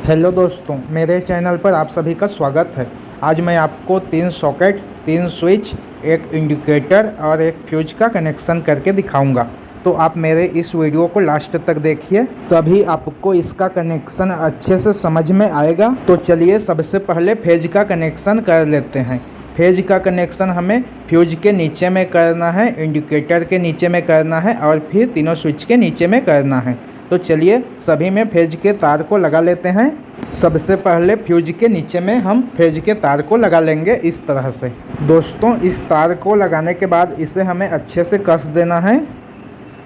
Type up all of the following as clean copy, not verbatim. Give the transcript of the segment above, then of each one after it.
Hello दोस्तों, मेरे channel पर आप सभी का स्वागत है। आज मैं आपको 3 सॉकेट, 3 स्विच, एक इंडिकेटर और एक फ्यूज का कनेक्शन करके दिखाऊंगा। तो आप मेरे इस वीडियो को लास्ट तक देखिए, तभी आपको इसका कनेक्शन अच्छे से समझ में आएगा। तो चलिए सबसे पहले फेज का कनेक्शन कर लेते हैं। फेज का कनेक्शन हमें फ्यूज के नीचे में करना है, इंडिकेटर के नीचे में करना है और फिर तीनों स्विच के नीचे में करना है। तो चलिए सभी में फेज के तार को लगा लेते हैं। सबसे पहले फ्यूज के नीचे में हम फेज के तार को लगा लेंगे इस तरह से। दोस्तों, इस तार को लगाने के बाद इसे हमें अच्छे से कस देना है।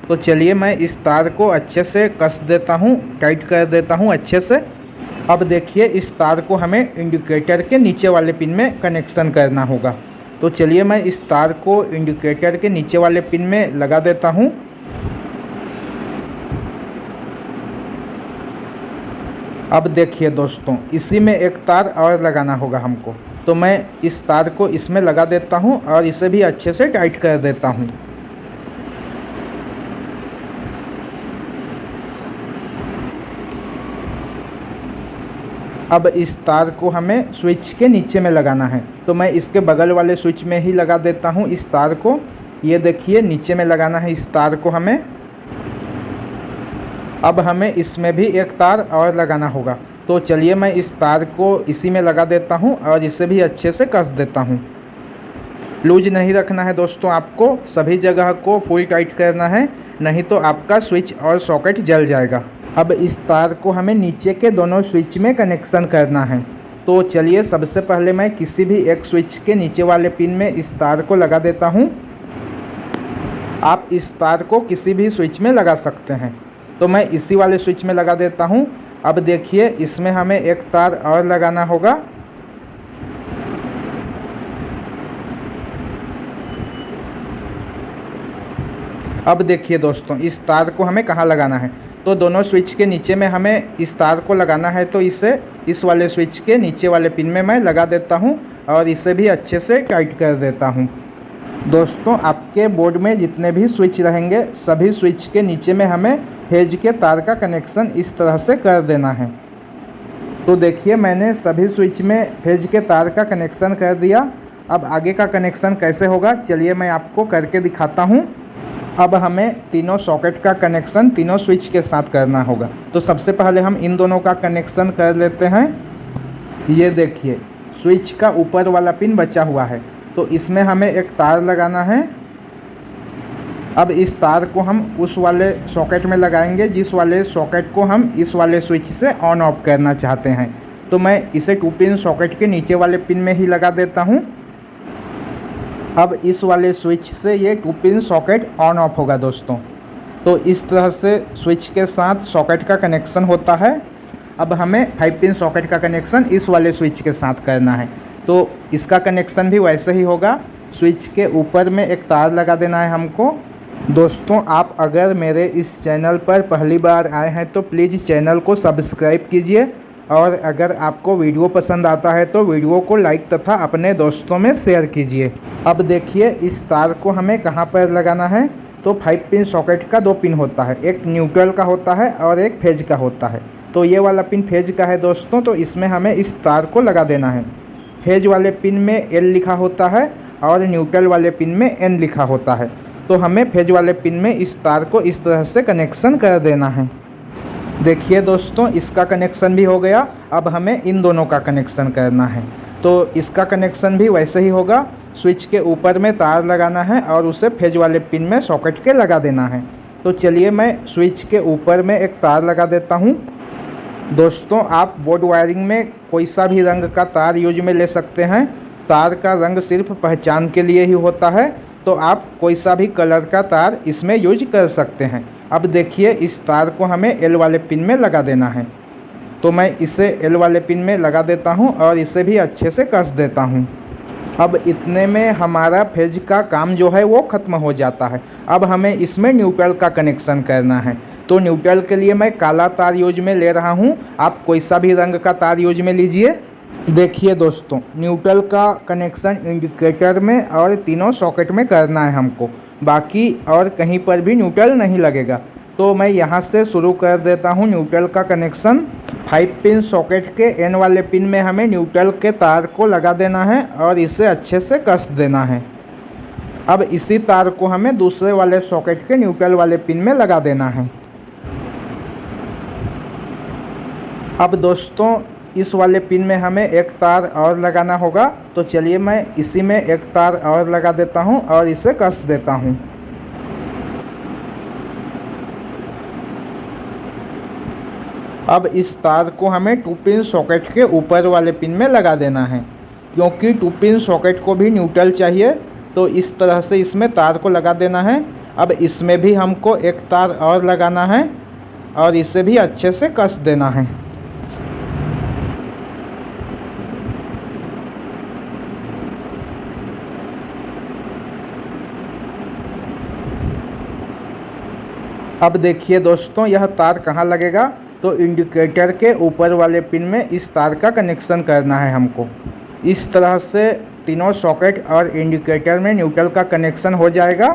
तो चलिए मैं इस तार को अच्छे से कस देता हूँ, टाइट कर देता हूँ अच्छे से। अब देखिए इस तार को हमें इंडिकेटर के नीचे वाले पिन में कनेक्शन करना होगा। तो चलिए मैं इस तार को इंडिकेटर के नीचे वाले पिन में लगा देता हूँ। अब देखिए दोस्तों, इसी में एक तार और लगाना होगा हमको। तो मैं इस तार को इसमें लगा देता हूँ और इसे भी अच्छे से टाइट कर देता हूँ। अब इस तार को हमें स्विच के नीचे में लगाना है। तो मैं इसके बगल वाले स्विच में ही लगा देता हूँ इस तार को। ये देखिए नीचे में लगाना है इस तार को हमें। अब हमें इसमें भी एक तार और लगाना होगा। तो चलिए मैं इस तार को इसी में लगा देता हूँ और इसे भी अच्छे से कस देता हूँ। लूज नहीं रखना है दोस्तों, आपको सभी जगह को फुल टाइट करना है, नहीं तो आपका स्विच और सॉकेट जल जाएगा। अब इस तार को हमें नीचे के दोनों स्विच में कनेक्शन करना है। तो चलिए सबसे पहले मैं किसी भी एक स्विच के नीचे वाले पिन में इस तार को लगा देता हूँ। आप इस तार को किसी भी स्विच में लगा सकते हैं। तो मैं इसी वाले स्विच में लगा देता हूँ। अब देखिए इसमें हमें एक तार और लगाना होगा। अब देखिए दोस्तों, इस तार को हमें कहाँ लगाना है। तो दोनों स्विच के नीचे में हमें इस तार को लगाना है। तो इसे इस वाले स्विच के नीचे वाले पिन में मैं लगा देता हूँ और इसे भी अच्छे से टाइट कर देता हूँ। दोस्तों, आपके बोर्ड में जितने भी स्विच रहेंगे सभी स्विच के नीचे में हमें फेज के तार का कनेक्शन इस तरह से कर देना है। तो देखिए मैंने सभी स्विच में फेज के तार का कनेक्शन कर दिया। अब आगे का कनेक्शन कैसे होगा चलिए मैं आपको करके दिखाता हूँ। अब हमें तीनों सॉकेट का कनेक्शन तीनों स्विच के साथ करना होगा। तो सबसे पहले हम इन दोनों का कनेक्शन कर लेते हैं। ये देखिए स्विच का ऊपर वाला पिन बचा हुआ है, तो इसमें हमें एक तार लगाना है। अब इस तार को हम उस वाले सॉकेट में लगाएंगे जिस वाले सॉकेट को हम इस वाले स्विच से ऑन ऑफ करना चाहते हैं। तो मैं इसे 2 पिन सॉकेट के नीचे वाले पिन में ही लगा देता हूँ। अब इस वाले स्विच से ये 2 पिन सॉकेट ऑन ऑफ होगा दोस्तों। तो इस तरह से स्विच के साथ सॉकेट का कनेक्शन होता है। अब हमें 5 पिन सॉकेट का कनेक्शन इस वाले स्विच के साथ करना है। तो इसका कनेक्शन भी वैसे ही होगा। स्विच के ऊपर में एक तार लगा देना है हमको। दोस्तों, आप अगर मेरे इस चैनल पर पहली बार आए हैं तो प्लीज़ चैनल को सब्सक्राइब कीजिए और अगर आपको वीडियो पसंद आता है तो वीडियो को लाइक तथा अपने दोस्तों में शेयर कीजिए। अब देखिए इस तार को हमें कहाँ पर लगाना है। तो 5 पिन सॉकेट का 2 पिन होता है, एक न्यूट्रल का होता है और एक फेज का होता है। तो ये वाला पिन फेज का है दोस्तों, तो इसमें हमें इस तार को लगा देना है। फेज वाले पिन में L लिखा होता है और न्यूट्रल वाले पिन में N लिखा होता है। तो हमें फेज वाले पिन में इस तार को इस तरह से कनेक्शन कर देना है। देखिए दोस्तों, इसका कनेक्शन भी हो गया। अब हमें इन दोनों का कनेक्शन करना है। तो इसका कनेक्शन भी वैसे ही होगा। स्विच के ऊपर में तार लगाना है और उसे फेज वाले पिन में सॉकेट के लगा देना है। तो चलिए मैं स्विच के ऊपर में एक तार लगा देता हूँ। दोस्तों, आप बोर्ड वायरिंग में कोई सा भी रंग का तार यूज में ले सकते हैं। तार का रंग सिर्फ पहचान के लिए ही होता है, तो आप कोई सा भी कलर का तार इसमें यूज कर सकते हैं। अब देखिए इस तार को हमें L वाले पिन में लगा देना है। तो मैं इसे L वाले पिन में लगा देता हूं और इसे भी अच्छे से कस देता हूं। अब इतने में हमारा फेज का काम जो है वो ख़त्म हो जाता है। अब हमें इसमें न्यूट्रल का कनेक्शन करना है। तो न्यूट्रल के लिए मैं काला तार यूज में ले रहा हूँ, आप कोई सा भी रंग का तार यूज में लीजिए। देखिए दोस्तों, न्यूट्रल का कनेक्शन इंडिकेटर में और तीनों सॉकेट में करना है हमको, बाकी और कहीं पर भी न्यूट्रल नहीं लगेगा। तो मैं यहाँ से शुरू कर देता हूँ न्यूट्रल का कनेक्शन। 5 पिन सॉकेट के एन वाले पिन में हमें न्यूट्रल के तार को लगा देना है और इसे अच्छे से कस देना है। अब इसी तार को हमें दूसरे वाले सॉकेट के न्यूट्रल वाले पिन में लगा देना है। अब दोस्तों इस वाले पिन में हमें एक तार और लगाना होगा, तो चलिए मैं इसी में एक तार और लगा देता हूं और इसे कस देता हूं। अब इस तार को हमें 2 पिन सॉकेट के ऊपर वाले पिन में लगा देना है, क्योंकि 2 पिन सॉकेट को भी न्यूट्रल चाहिए, तो इस तरह से इसमें तार को लगा देना है। अब इसमें भी हमको एक तार और लगाना है और इसे भी अच्छे से कस देना है। अब देखिए दोस्तों यह तार कहाँ लगेगा, तो इंडिकेटर के ऊपर वाले पिन में इस तार का कनेक्शन करना है हमको। इस तरह से तीनों सॉकेट और इंडिकेटर में न्यूट्रल का कनेक्शन हो जाएगा।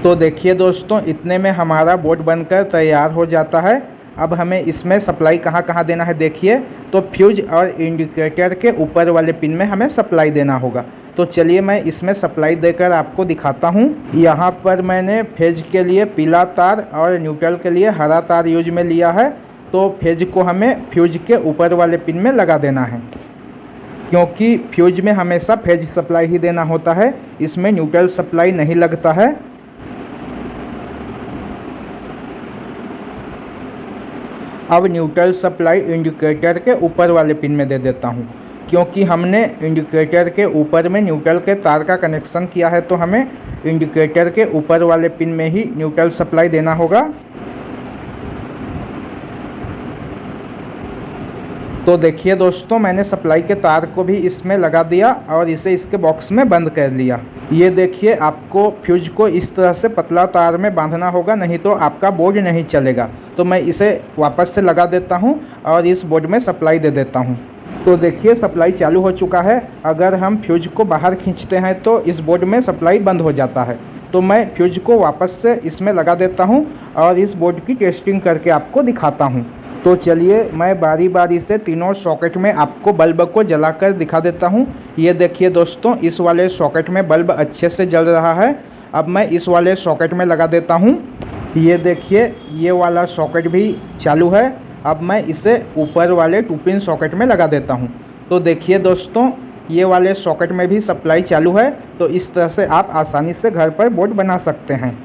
तो देखिए दोस्तों इतने में हमारा बोर्ड बनकर तैयार हो जाता है। अब हमें इसमें सप्लाई कहाँ कहाँ देना है देखिए, तो फ्यूज और इंडिकेटर के ऊपर वाले पिन में हमें सप्लाई देना होगा। तो चलिए मैं इसमें सप्लाई देकर आपको दिखाता हूँ। यहाँ पर मैंने फेज के लिए पीला तार और न्यूट्रल के लिए हरा तार यूज में लिया है। तो फेज को हमें फ्यूज के ऊपर वाले पिन में लगा देना है, क्योंकि फ्यूज में हमेशा फेज सप्लाई ही देना होता है, इसमें न्यूट्रल सप्लाई नहीं लगता है। अब न्यूट्रल सप्लाई इंडिकेटर के ऊपर वाले पिन में दे देता हूँ, क्योंकि हमने इंडिकेटर के ऊपर में न्यूट्रल के तार का कनेक्शन किया है, तो हमें इंडिकेटर के ऊपर वाले पिन में ही न्यूट्रल सप्लाई देना होगा। तो देखिए दोस्तों मैंने सप्लाई के तार को भी इसमें लगा दिया और इसे इसके बॉक्स में बंद कर लिया। ये देखिए आपको फ्यूज को इस तरह से पतला तार में बांधना होगा, नहीं तो आपका बोर्ड नहीं चलेगा। तो मैं इसे वापस से लगा देता हूँ और इस बोर्ड में सप्लाई दे देता हूँ। तो देखिए सप्लाई चालू हो चुका है। अगर हम फ्यूज को बाहर खींचते हैं तो इस बोर्ड में सप्लाई बंद हो जाता है। तो मैं फ्यूज को वापस से इसमें लगा देता हूँ और इस बोर्ड की टेस्टिंग करके आपको दिखाता हूँ। तो चलिए मैं बारी बारी से तीनों सॉकेट में आपको बल्ब को जलाकर दिखा देता हूँ। ये देखिए दोस्तों इस वाले सॉकेट में बल्ब अच्छे से जल रहा है। अब मैं इस वाले सॉकेट में लगा देता हूँ। ये देखिए ये वाला सॉकेट भी चालू है। अब मैं इसे ऊपर वाले 2 पिन सॉकेट में लगा देता हूँ। तो देखिए दोस्तों ये वाले सॉकेट में भी सप्लाई चालू है। तो इस तरह से आप आसानी से घर पर बोर्ड बना सकते हैं।